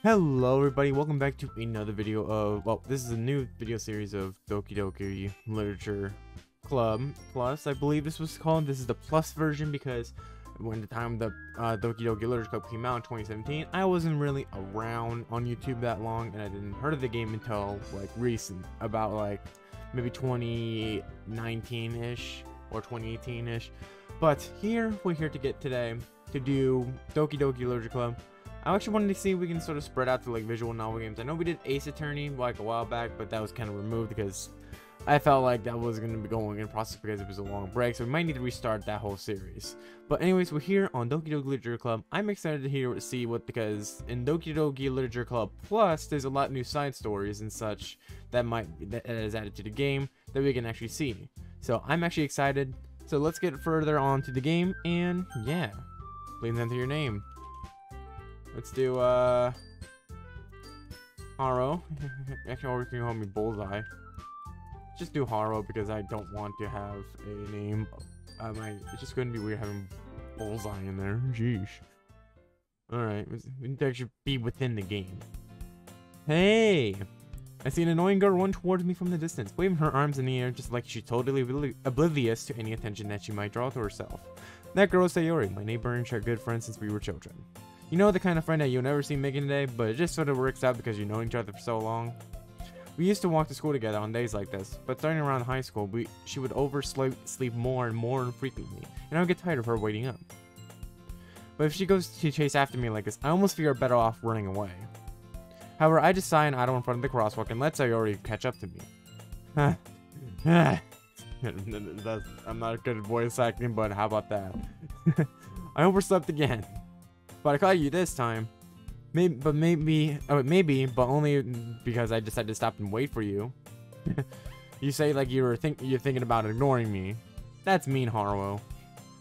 Hello everybody, welcome back to another video of, well, this is a new video series of Doki Doki Literature Club Plus, I believe this was called. This is the plus version because when the time the Doki Doki Literature Club came out in 2017, I wasn't really around on YouTube that long, and I didn't heard of the game until like recent, about like maybe 2019-ish or 2018-ish. But we're here to get today to do Doki Doki Literature Club. I actually wanted to see if we can sort of spread out to like visual novel games. I know we did Ace Attorney like a while back, but that was kind of removed because I felt like that was going to be going in process because it was a long break, so we might need to restart that whole series. But anyways, we're here on Doki Doki Literature Club. I'm excited to see what, because in Doki Doki Literature Club Plus, there's a lot of new side stories and such that is added to the game that we can actually see. So I'm actually excited. So let's get further on to the game, and yeah, please enter your name. Let's do, Haro. Actually, or you can call me Bullseye. Just do Haro because I don't want to have a name. It's just going to be weird having Bullseye in there. Jeez. Alright, we need to actually be within the game. Hey! I see an annoying girl run towards me from the distance, waving her arms in the air just like she's totally oblivious to any attention that she might draw to herself. That girl is Sayori, my neighbor and our good friend since we were children. You know, the kind of friend that you'll never see making a day, but it just sort of works out because you know each other for so long. We used to walk to school together on days like this, but starting around high school, she would oversleep more and more frequently, and I would get tired of her waiting up. But if she goes to chase after me like this, I almost feel better off running away. However, I just sigh and idle in front of the crosswalk and let Sayori catch up to me. I'm not a good voice acting, but how about that? I overslept again. But I caught you this time. Maybe, but only because I decided to stop and wait for you. You say like you're thinking about ignoring me. That's mean, Haruo.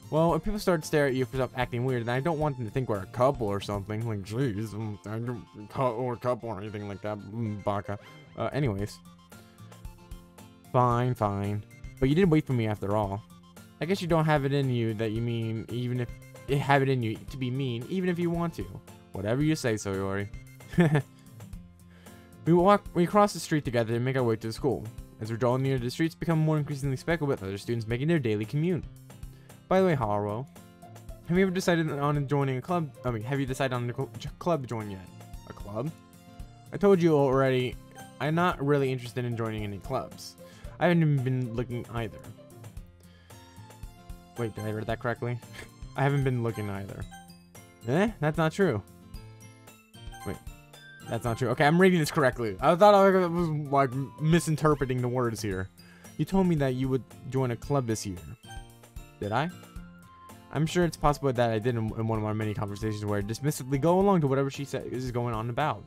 Well, if people start staring at you for acting weird, then I don't want them to think we're a couple or something. Like, jeez, I don't or a couple or anything like that. Baka. Anyways. Fine. But you did wait for me after all. I guess you don't have it in you that you mean, even if have it in you to be mean, even if you want to. Whatever you say, Sayori. We cross the street together and make our way to the school. As we draw near, the streets become more increasingly speckled with other students making their daily commute. By the way, Haruo, have you ever decided on joining a club? Have you decided on a club to join yet? A club? I told you already, I'm not really interested in joining any clubs. I haven't even been looking either. Wait, did I read that correctly? I haven't been looking either. That's not true. Wait, that's not true. Okay, I'm reading this correctly. I thought I was like misinterpreting the words here. You told me that you would join a club this year. Did I? I'm sure it's possible that I did in one of our many conversations where I dismissively go along to whatever she says is going on about.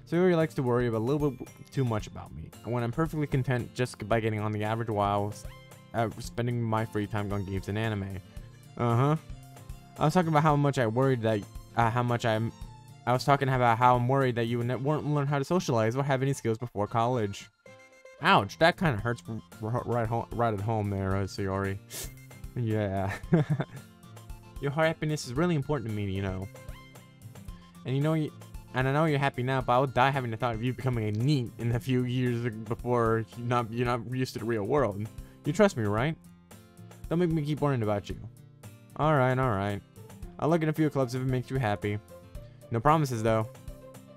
Sayori likes to worry a little bit too much about me, and when I'm perfectly content just by getting on the average while spending my free time on games and anime. I was talking about how much I worried that I was talking about how I'm worried that you won't learn how to socialize or have any skills before college. Ouch, that kind of hurts right at home there, Sayori. Yeah. Your happiness is really important to me, you know. And I know you're happy now, but I would die having the thought of you becoming a NEET in a few years before you're not used to the real world. You trust me, right? Don't make me keep worrying about you. Alright. I'll look at a few clubs if it makes you happy. No promises, though.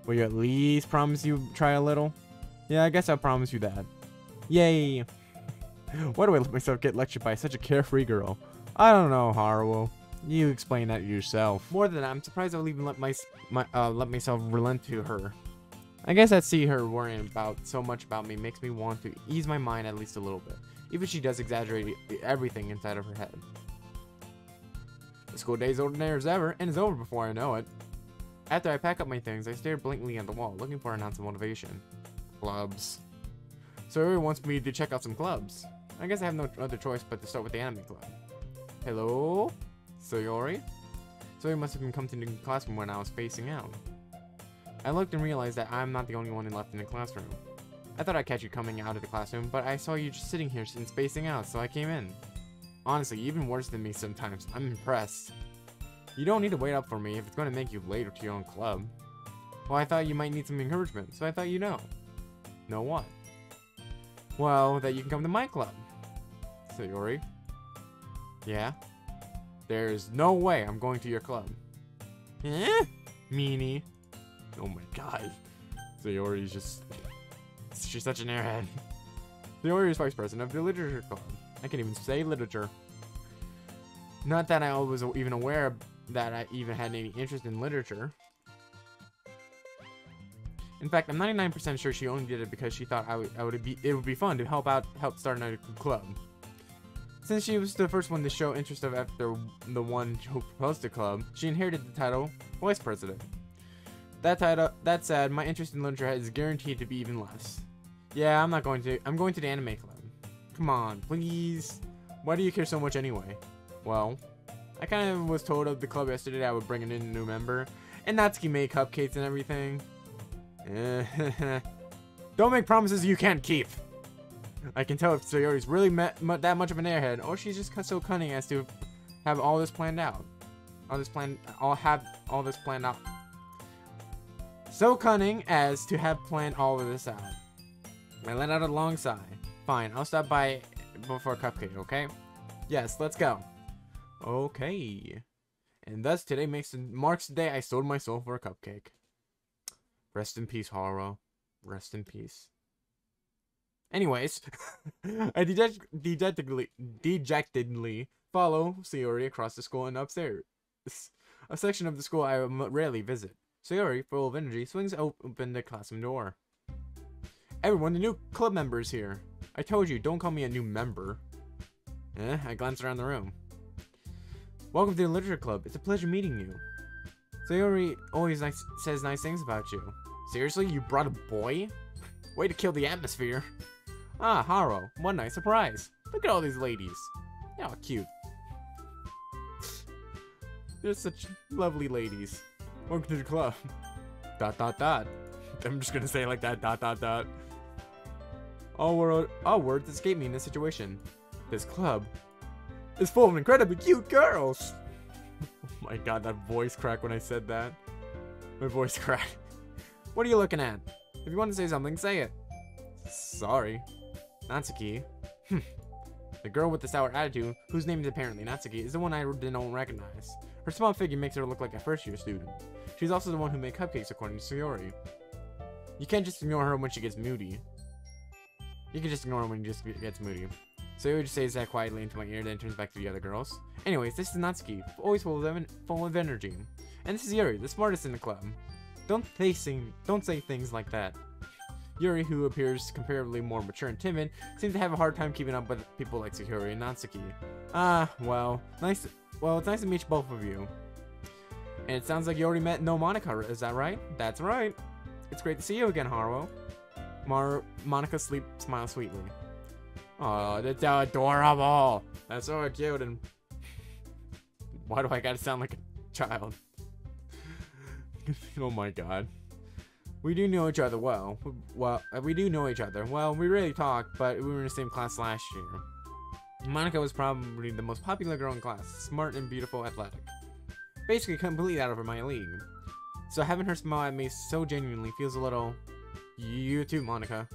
Will you at least promise you try a little? Yeah, I guess I'll promise you that. Yay! Why do I let myself get lectured by such a carefree girl? I don't know, Haruo. You explain that yourself. More than that, I'm surprised I'll even let myself relent to her. I guess that see her worrying so much about me makes me want to ease my mind at least a little bit. Even if she does exaggerate everything inside of her head. The school day is ordinary as ever, and is over before I know it. After I pack up my things, I stare blankly at the wall, looking for an ounce of motivation. Clubs. Sayori wants me to check out some clubs. I guess I have no other choice but to start with the anime club. Hello? Sayori? Sayori must have been come to the classroom when I was spacing out. I looked and realized that I'm not the only one left in the classroom. I thought I'd catch you coming out of the classroom, but I saw you just sitting here and spacing out, so I came in. Honestly, even worse than me sometimes. I'm impressed. You don't need to wait up for me if it's going to make you late to your own club. Well, I thought you might need some encouragement, so I thought you know. Know what? Well, that you can come to my club. Sayori. Yeah? There's no way I'm going to your club. Eh? Meanie. Oh my god. Sayori's just... She's such an airhead. Sayori is vice president of the literature club. I can't even say literature. Not that I was even aware that I even had any interest in literature. In fact, I'm 99% sure she only did it because she thought it would be fun to help start another club. Since she was the first one to show interest after the one who proposed the club, she inherited the title vice president. That said, my interest in literature is guaranteed to be even less. Yeah, I'm going to the anime club. Come on, please. Why do you care so much anyway? Well, I kind of was told of the club yesterday that I would bring in a new member, and Natsuki made cupcakes and everything. Don't make promises you can't keep. I can tell if Sayori's really that much of an airhead, or she's just so cunning as to have all this planned out. So cunning as to have planned all of this out. I let out a long sigh. Fine, I'll stop by for a cupcake, okay? Yes, let's go. Okay. And thus today marks the day I sold my soul for a cupcake. Rest in peace, Haru. Rest in peace. Anyways, I dejectedly follow Sayori across the school and upstairs. A section of the school I rarely visit. Sayori, full of energy, swings open the classroom door. Everyone, the new club member is here. I told you, don't call me a new member. I glanced around the room. Welcome to the literature club. It's a pleasure meeting you. Sayori always says nice things about you. Seriously, you brought a boy? Way to kill the atmosphere. Ah, Haru, what a nice surprise. Look at all these ladies. They're all cute. They're such lovely ladies. Welcome to the club. ... I'm just gonna say it like that. ... All words escape me in this situation. This club is full of incredibly cute girls. Oh my god, that voice crack when I said that. My voice cracked. What are you looking at? If you want to say something, say it. Sorry. Natsuki. The girl with the sour attitude, whose name is apparently Natsuki, is the one I don't recognize. Her small figure makes her look like a first-year student. She's also the one who made cupcakes, according to Sayori. You can't just ignore her when she gets moody. You can just ignore her when she just gets moody. Sayori just says that quietly into my ear, then turns back to the other girls. Anyways, this is Natsuki, always full of energy. And this is Yuri, the smartest in the club. Don't say things like that. Yuri, who appears comparatively more mature and timid, seems to have a hard time keeping up with people like Sayori and Natsuki. Well, it's nice to meet both of you. And it sounds like you already met No Monica, is that right? That's right. It's great to see you again, Haru. Monica smiles sweetly. Oh, that's so adorable. That's so cute. And why do I gotta sound like a child? Oh my god. We do know each other well. We do know each other. Well, we rarely talk, but we were in the same class last year. Monica was probably the most popular girl in class. Smart and beautiful, athletic. Basically completely out of my league. So having her smile at me so genuinely feels a little... You too, Monica.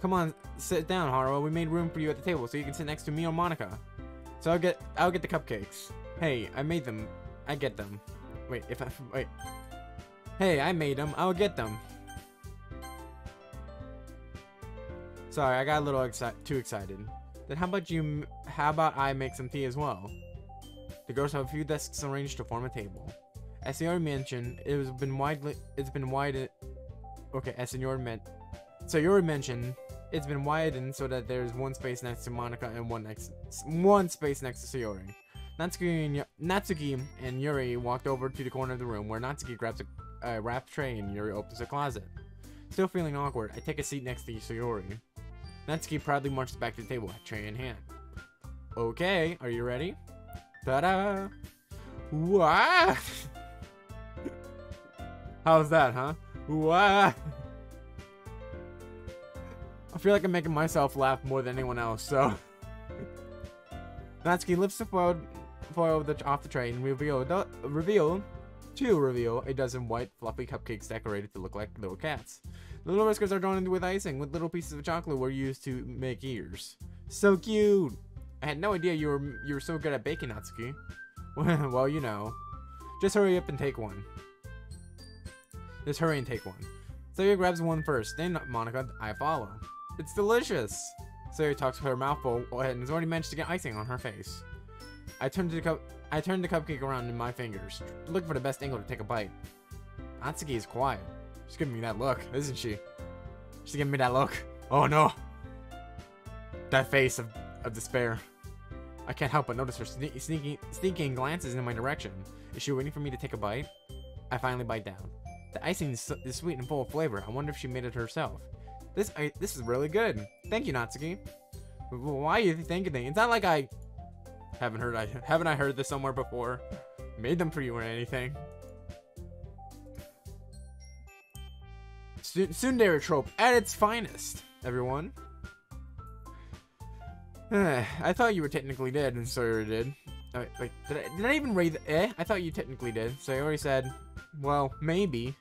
Come on, sit down, Haru. We made room for you at the table so you can sit next to me or Monica. So I'll get the cupcakes. Hey, I made them. I get them. Wait. Hey, I made them. I'll get them. Sorry, I got a little too excited. Then how about I make some tea as well? The girls have a few desks arranged to form a table. As Sayori mentioned, it's been widened so that there's one space next to Monica and one space next to Sayori. Natsuki and Yuri walked over to the corner of the room where Natsuki grabs a wrapped tray and Yuri opens a closet. Still feeling awkward, I take a seat next to Sayori. Natsuki proudly marches back to the table, tray in hand. Okay, are you ready? Ta-da! Wah! How's that, huh? Wah! I feel like I'm making myself laugh more than anyone else, so... Natsuki lifts the foil off the tray and reveal 2. Reveal a dozen white, fluffy cupcakes decorated to look like little cats. The little whiskers are drawn with icing, with little pieces of chocolate were used to make ears. So cute! I had no idea you were so good at baking, Natsuki. Well, you know. Just hurry up and take one. Just hurry and take one. Sayori grabs one first, then Monica, I follow. It's delicious! Sayori talks with her mouth full and has already managed to get icing on her face. I turned the cupcake around in my fingers, looking for the best angle to take a bite. Natsuki is quiet. She's giving me that look, isn't she? She's giving me that look. Oh no! That face of despair. I can't help but notice her sneaking glances in my direction. Is she waiting for me to take a bite? I finally bite down. The icing is sweet and full of flavor. I wonder if she made it herself. This is really good. Thank you, Natsuki. Why are you thanking me? It's not like I haven't I heard this somewhere before? Made them for you or anything. Tsundere trope at its finest, everyone. I thought you were technically dead, and Sayori did. Wait, did I even read the I thought you technically did. Sayori said, well, maybe,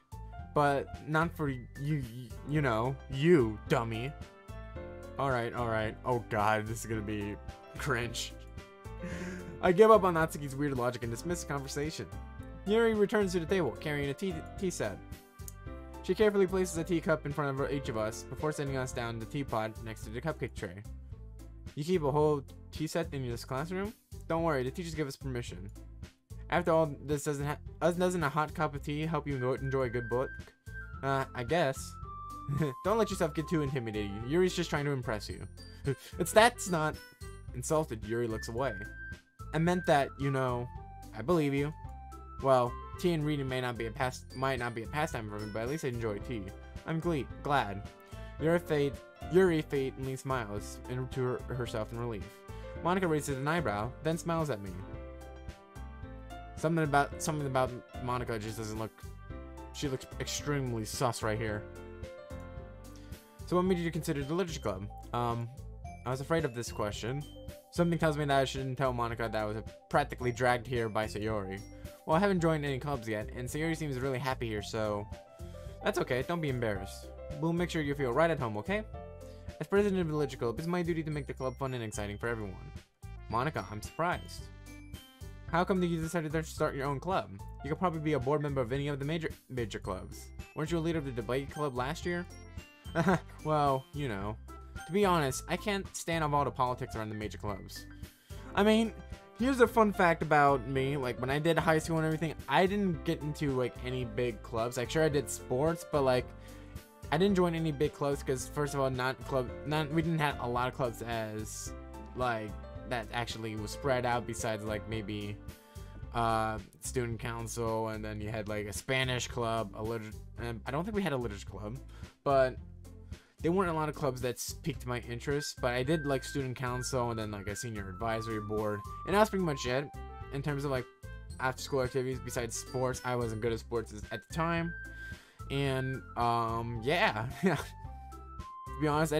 but not for you, you know, you, dummy. Alright. Oh god, this is gonna be cringe. I give up on Natsuki's weird logic and dismiss the conversation. Yuri returns to the table, carrying a tea set. She carefully places a teacup in front of each of us before sending us down the teapot next to the cupcake tray. You keep a whole tea set in this classroom? Don't worry, the teachers give us permission. After all, doesn't a hot cup of tea help you enjoy a good book? I guess. Don't let yourself get too intimidated. Yuri's just trying to impress you. That's not insulted. Yuri looks away. I meant that, you know, I believe you. Well, tea and reading might not be a pastime for me, but at least I enjoy tea. I'm glad. Yuri faintly smiles into herself in relief. Monica raises an eyebrow, then smiles at me. Something about Monica just doesn't look. She looks extremely sus right here. So what made you consider the literature club? I was afraid of this question. Something tells me that I shouldn't tell Monica that I was practically dragged here by Sayori. Well, I haven't joined any clubs yet, and Sayori seems really happy here, so that's okay. Don't be embarrassed. We'll make sure you feel right at home, okay? As president of the literature club, it's my duty to make the club fun and exciting for everyone. Monica, I'm surprised. How come that you decided to start your own club? You could probably be a board member of any of the major clubs. Weren't you a leader of the debate club last year? Well, you know. To be honest, I can't stand all the politics around the major clubs. I mean, here's a fun fact about me. Like, when I did high school and everything, I didn't get into, like, any big clubs. Like, sure, I did sports, but, like, I didn't join any big clubs because, first of all, we didn't have a lot of clubs as, like, that actually was spread out besides, like, maybe student council, and then you had, like, a Spanish club, I don't think we had a literature club, but there weren't a lot of clubs that piqued my interest. But I did, like, student council and then, like, a senior advisory board, and that's pretty much it in terms of, like, after school activities. Besides sports, I wasn't good at sports at the time, and yeah. To be honest,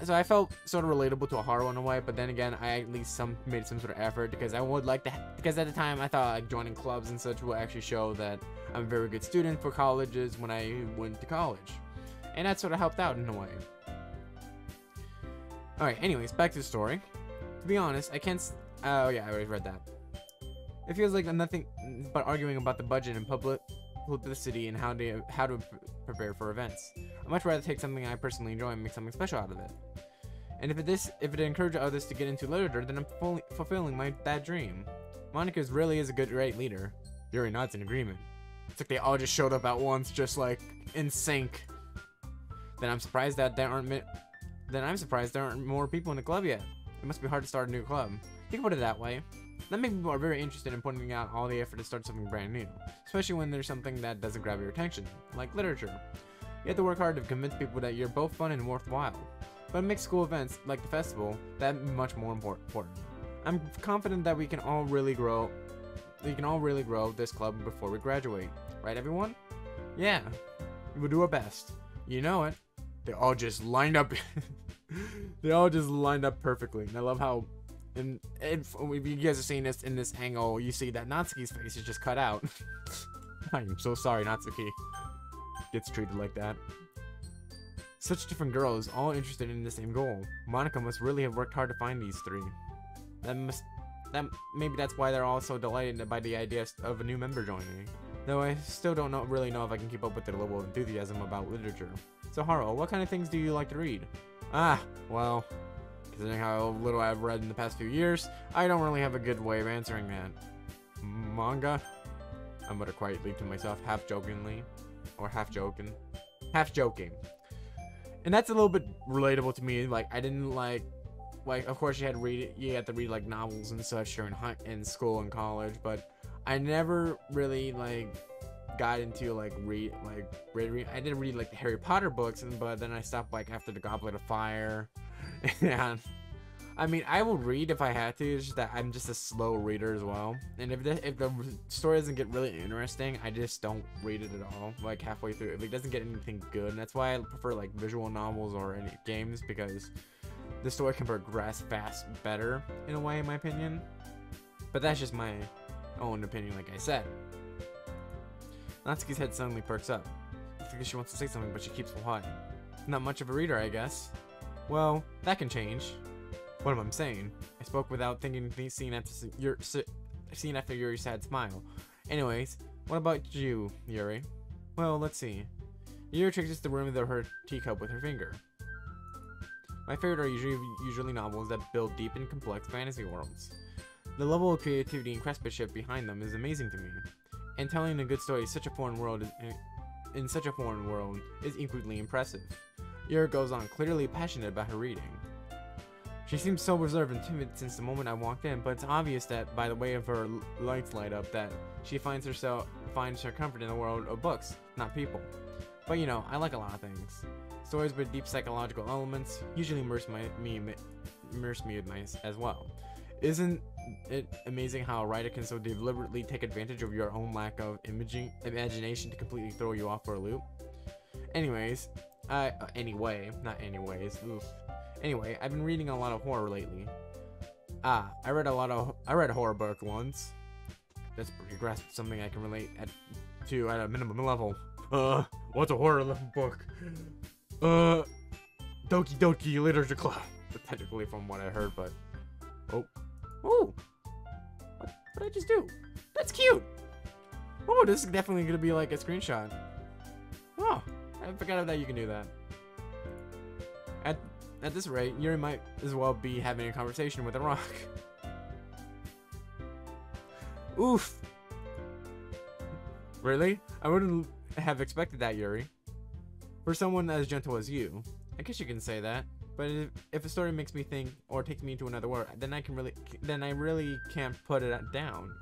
so I felt sort of relatable to a Haru in a way, but then again, I at least made some sort of effort because I would like to, because at the time I thought like joining clubs and such will actually show that I'm a very good student for colleges when I went to college, and that sort of helped out in a way. Alright, anyways, back to the story. To be honest, I can't, oh yeah, I already read that. It feels like nothing but arguing about the budget and publicity and how to prepare for events. I'd much rather take something I personally enjoy and make something special out of it. And if it encourages others to get into literature, then I'm fulfilling that dream. Monica really is a great leader. Yuri nods in agreement. It's like they all just showed up at once, just like in sync. Then I'm surprised that there aren't more people in the club yet. It must be hard to start a new club. You can put it that way. That makes people are very interested in putting out all the effort to start something brand new, especially when there's something that doesn't grab your attention, like literature. You have to work hard to convince people that you're both fun and worthwhile. But mixed school events, like the festival, that's much more important. I'm confident that we can all really grow this club before we graduate. Right, everyone? Yeah. We'll do our best. You know it. They all just lined up. They all just lined up perfectly. And I love how, if you guys are seeing this in this angle, you see that Natsuki's face is just cut out. I am so sorry, Natsuki gets treated like that. Such different girls, all interested in the same goal. Monica must really have worked hard to find these three. Maybe that's why they're all so delighted by the idea of a new member joining. Though I still don't really know if I can keep up with their level of enthusiasm about literature. So Haru, what kind of things do you like to read? Well, considering how little I've read in the past few years, I don't really have a good way of answering that. Manga? I muttered quietly to myself, half jokingly. Or half joking. Half joking. And that's a little bit relatable to me. Like, I didn't like, of course you had to read like novels and such during in school and college, but I never really like got into like read. I did read like the Harry Potter books, but then I stopped like after the Goblet of Fire. And I mean, I will read if I had to. It's just that I'm just a slow reader as well. And if the story doesn't get really interesting, I just don't read it at all. Like halfway through, if it doesn't get anything good, and that's why I prefer like visual novels or any games, because the story can progress better in a way, in my opinion. But that's just my own opinion, like I said. Natsuki's head suddenly perks up. I think she wants to say something, but she keeps quiet. Not much of a reader, I guess. Well, that can change. What am I saying? I spoke without thinking, seeing after Yuri's sad smile. Anyways, what about you, Yuri? Well, let's see. Yuri triggers the room with her teacup with her finger. My favorite are usually novels that build deep and complex fantasy worlds. The level of creativity and craftsmanship behind them is amazing to me, and telling a good story in such a foreign world is equally impressive. Yuri goes on, clearly passionate about her reading. She seems so reserved and timid since the moment I walked in, but it's obvious that by the way of her lights light up that she finds her comfort in the world of books, not people. But you know, I like a lot of things. Stories with deep psychological elements usually immerse me as well. Isn't it amazing how a writer can so deliberately take advantage of your own lack of imagination to completely throw you off for a loop? Anyways, oof. Anyway, I've been reading a lot of horror lately. I read a horror book once. That's pretty grasp something I can relate to at a minimum level. What's a horror book? Doki Doki Literature Club. Technically from what I heard, but oh, what did I just do? That's cute. Oh, this is definitely gonna be like a screenshot. Oh, I forgot that you can do that. At this rate, Yuri might as well be having a conversation with a rock. Oof. Really? I wouldn't have expected that, Yuri. For someone as gentle as you. I guess you can say that. But if a story makes me think or takes me into another world, then I really can't put it down.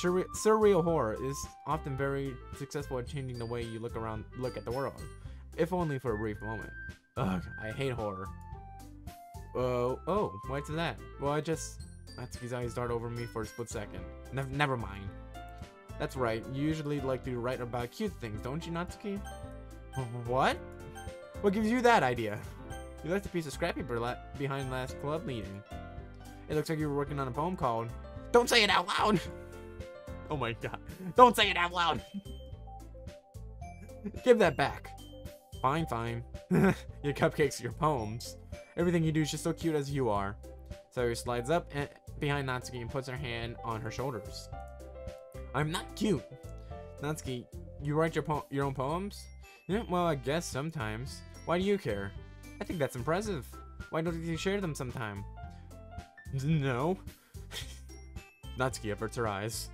Surreal horror is often very successful at changing the way you look at the world, if only for a brief moment. Ugh, I hate horror. Oh, what's that? Well, Natsuki's eyes dart over me for a split second. Never mind. That's right, you usually like to write about cute things, don't you, Natsuki? What? What gives you that idea? You left a piece of scrap paper behind last club meeting. It looks like you were working on a poem called... Don't say it out loud! Oh my god. Don't say it out loud! Give that back. Fine. Your cupcakes, your poems. Everything you do is just so cute as you are. Sayuri slides up behind Natsuki and puts her hand on her shoulders. I'm not cute. Natsuki, you write your own poems? Yeah, well, I guess sometimes. Why do you care? I think that's impressive. Why don't you share them sometime? No. Natsuki averts her eyes.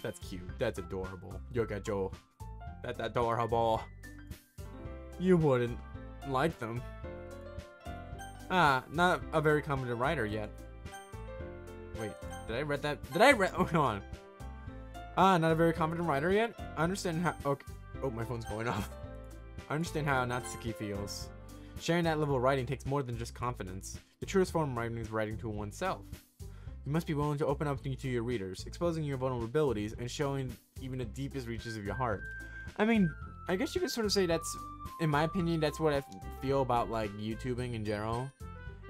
That's cute. That's adorable. Yogajo. That's adorable. You wouldn't like them. Not a very competent writer yet. Wait, did I read that? Oh, hold on. Not a very competent writer yet? I understand how... Okay. Oh, my phone's going off. I understand how Natsuki feels. Sharing that level of writing takes more than just confidence. The truest form of writing is writing to oneself. You must be willing to open up to your readers, exposing your vulnerabilities and showing even the deepest reaches of your heart. I mean, I guess you could sort of say that's, in my opinion, that's what I feel about like YouTubing in general.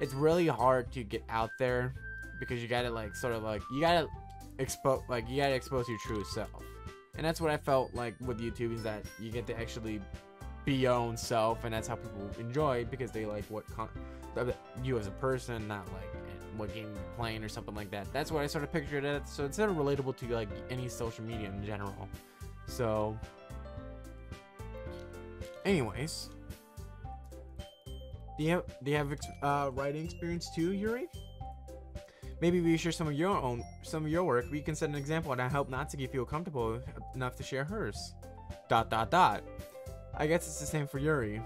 It's really hard to get out there because you gotta like sort of like you gotta expose your true self. And that's what I felt like with YouTube, is that you get to actually be your own self, and that's how people enjoy, because they like what you as a person, not like what game you're playing or something like that. That's what I sort of pictured it. So it's sort of relatable to like any social media in general. So anyways, do you have writing experience too, Yuri? Maybe we share some of your work. We can set an example and help Natsuki feel comfortable enough to share hers. ... I guess it's the same for Yuri.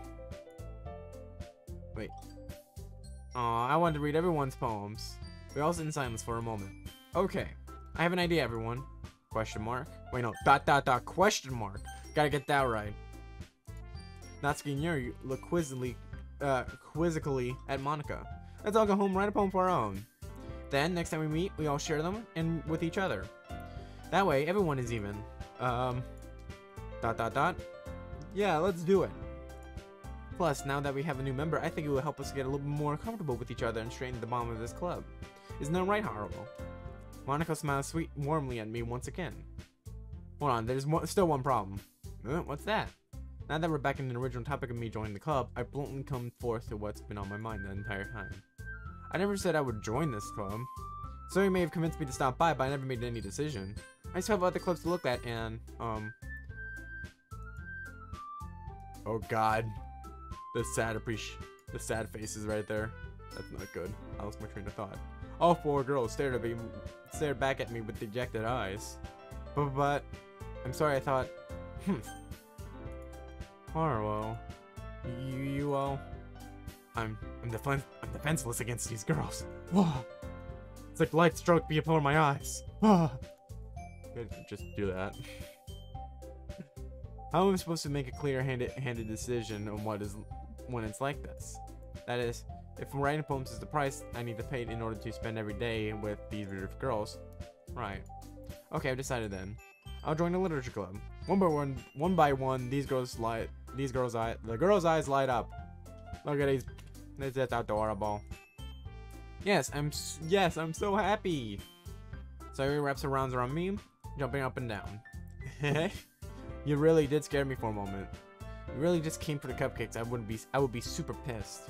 Wait. Aw, I wanted to read everyone's poems. We all sit in silence for a moment. Okay, I have an idea, everyone. Question mark. Wait, no. ... Question mark. Gotta get that right. Natsuki and Yuri look quizzically at Monica. Let's all go home and write a poem for our own. Then, next time we meet, we all share them and with each other. That way, everyone is even. ... Yeah, let's do it. Plus, now that we have a new member, I think it will help us get a little bit more comfortable with each other and straighten the bond of this club. Isn't that right, Haruo? Monica smiles warmly at me once again. Hold on, there's still one problem. What's that? Now that we're back in the original topic of me joining the club, I bluntly come forth to what's been on my mind the entire time. I never said I would join this club. So you may have convinced me to stop by, but I never made any decision. I still have other clubs to look at, and, oh god. The sad faces right there. That's not good. I lost my train of thought. All four girls stared back at me with dejected eyes. But I'm sorry, I thought, Haruo, I'm defenseless against these girls. It's like light struck before my eyes. Just do that. How am I supposed to make a clear-handed decision on when it's like this? That is, if writing poems is the price I need to pay in order to spend every day with these beautiful girls. Right. Okay, I've decided then. I'll join the literature club. One by one, the girls' eyes light up. Look at these. That's adorable. Yes, I'm so happy. So he wraps around me, jumping up and down. You really did scare me for a moment. You really just came for the cupcakes. I would be super pissed.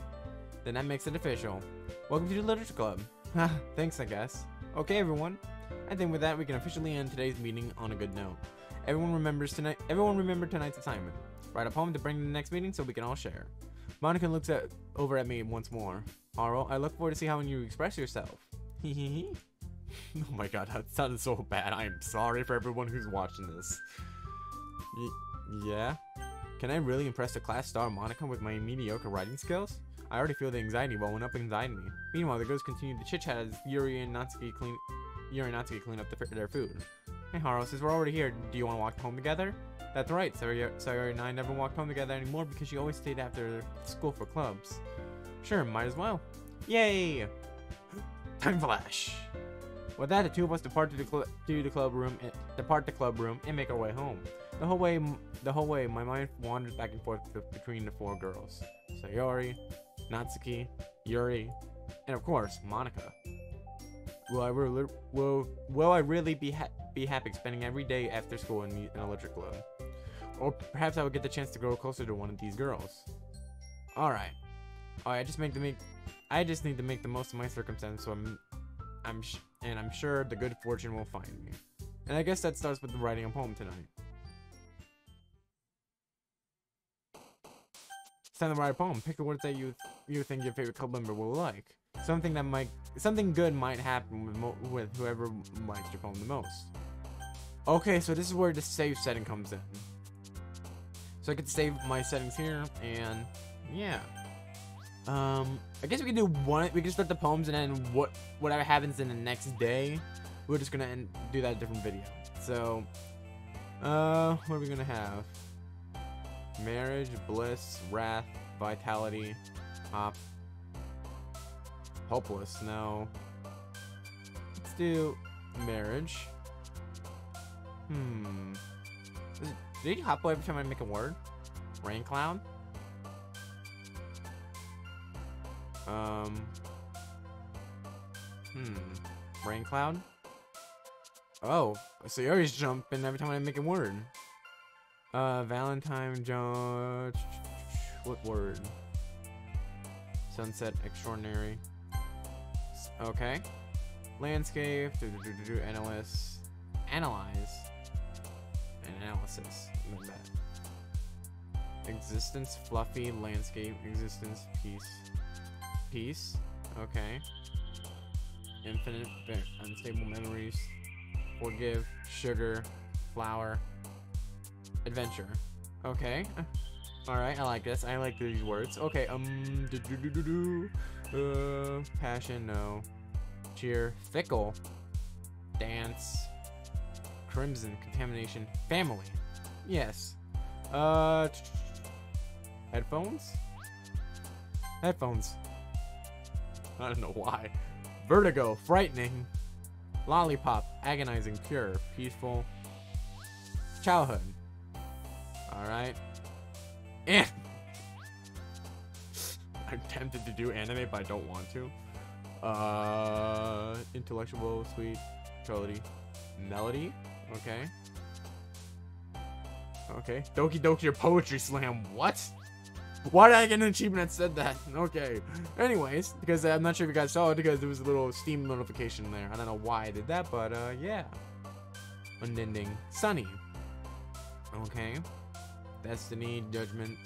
Then that makes it official. Welcome to the literature club. Thanks, I guess. Okay, everyone. I think with that we can officially end today's meeting on a good note. Everyone remember tonight's assignment. Write a poem to bring to the next meeting so we can all share. Monica looks over at me once more. Haruo, I look forward to see how you express yourself. Hehehe. Oh my god, that sounded so bad. I'm sorry for everyone who's watching this. Yeah? Can I really impress the class star Monica with my mediocre writing skills? I already feel the anxiety welling up inside me. Meanwhile, the girls continue to chit-chat as Yuri and Natsuki clean up their food. Hey Haruo, since we're already here, do you want to walk home together? That's right, Sayori and I never walked home together anymore because she always stayed after school for clubs. Sure, might as well. Yay! Time flash! With that, the two of us depart the club room and make our way home. The whole way, my mind wanders back and forth between the four girls: Sayori, Natsuki, Yuri, and of course, Monica. Will I really be happy spending every day after school in a literature club? Or perhaps I would get the chance to grow closer to one of these girls. Alright, I just need to make the most of my circumstances, so I'm sure the good fortune will find me. And I guess that starts with writing a poem tonight. It's time to write a poem. Pick the words that you think your favorite club member will like. Something good might happen with whoever likes your poem the most. Okay, so this is where the save setting comes in. So I get to save my settings here, and yeah. I guess we can do one. We can start the poems, and then whatever happens in the next day, we're just gonna do that in a different video. So, what are we gonna have? Marriage, bliss, wrath, vitality, hopeless. No. Let's do marriage. Did he hopple every time I make a word? Rain cloud? Rain cloud? Oh, so you always jump in every time I make a word. Valentine jump. What word? Sunset extraordinary. Okay. Landscape. Analyze. And analysis. Like that. Existence. Fluffy. Landscape. Existence. Peace. Peace. Okay. Infinite. Unstable memories. Forgive. Sugar. Flower. Adventure. Okay. Alright, I like this. I like these words. Okay, passion, no. Cheer, fickle. Dance. Crimson, contamination. Family. Yes. Headphones? Headphones. I don't know why. Vertigo, frightening. Lollipop, agonizing, pure, peaceful. Childhood. Alright. I'm tempted to do anime, but I don't want to. Intellectual, sweet, melody. Melody? Okay. Okay. Doki Doki or Poetry Slam. What? Why did I get an achievement that said that? Okay. Anyways, because I'm not sure if you guys saw it, because there was a little Steam notification there. I don't know why I did that, but yeah. Unending. Sunny. Okay. Destiny, judgment,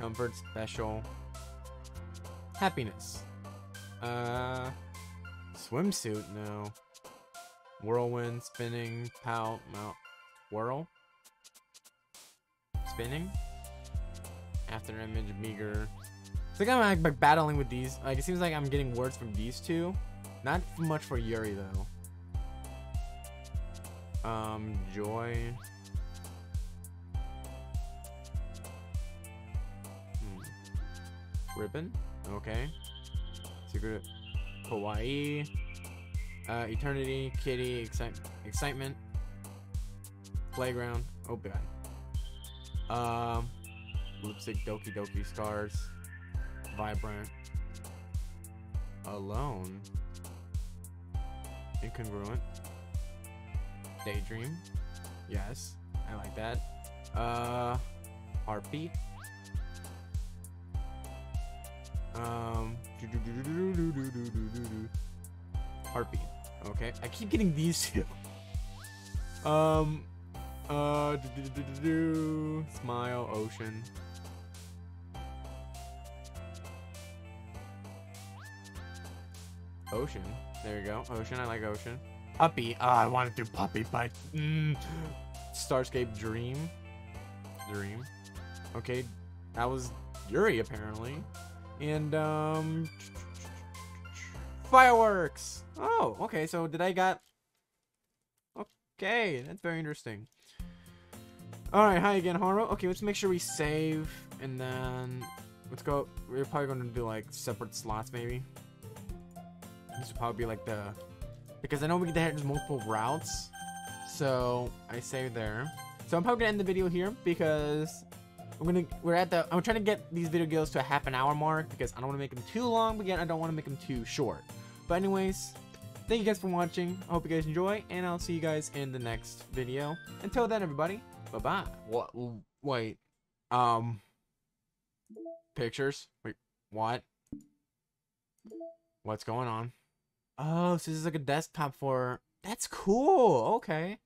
comfort, special, happiness. Swimsuit, no. Whirlwind, spinning, pout, mount, whirl, spinning. After image, meager. It's like I'm like battling with these. Like it seems like I'm getting words from these two. Not much for Yuri though. Joy. Ribbon, okay. Secret, Hawaii, eternity, kitty, excitement, playground, oh god. Lipstick, Doki Doki, stars, vibrant, alone, incongruent, daydream, yes, I like that. Heartbeat. Heartbeat. Okay, I keep getting these two. Smile, ocean. Ocean. There you go. Ocean. I like ocean. Puppy. I want to do puppy, but Starscape, dream. Dream. Okay, that was Yuri apparently. And fireworks. Oh, okay. So did I got? Okay, that's very interesting. All right, hi again, Haru. Okay, let's make sure we save, and then let's go. We're probably going to do like separate slots, maybe. This would probably be like the, because I know we there's multiple routes, so I save there. So I'm probably gonna end the video here because I'm trying to get these video games to a half an hour mark because I don't want to make them too long, but again, I don't want to make them too short. But anyways, thank you guys for watching. I hope you guys enjoy, and I'll see you guys in the next video. Until then, everybody, bye-bye. What? Wait. Pictures? Wait, what? What's going on? Oh, so this is like a desktop for... That's cool. Okay.